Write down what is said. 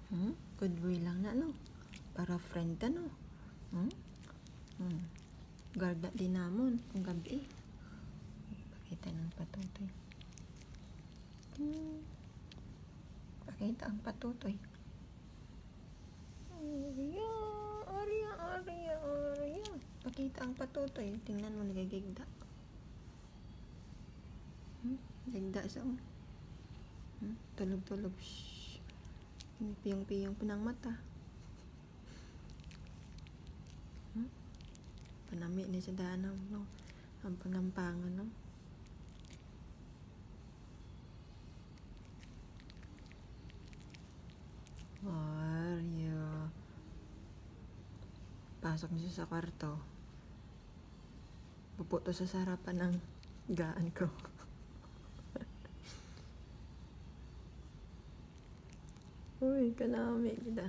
Good boy lang na, no? Para friend ka, no? Garda din namon kung gabi. Pakita ng patutoy. Pakita ang patutoy. Arya. Pakita ang patutoy. Tingnan mo, nagagigda. Gigda siya. Tulog. Shhh. Piyong-piyong po ng mata. Panami na sa danaw, no? Ang panampangan, no? Arya. Pasok niya sa kwarto. Puputo sa sarapan ng gaan ko. Uy, kanami kita.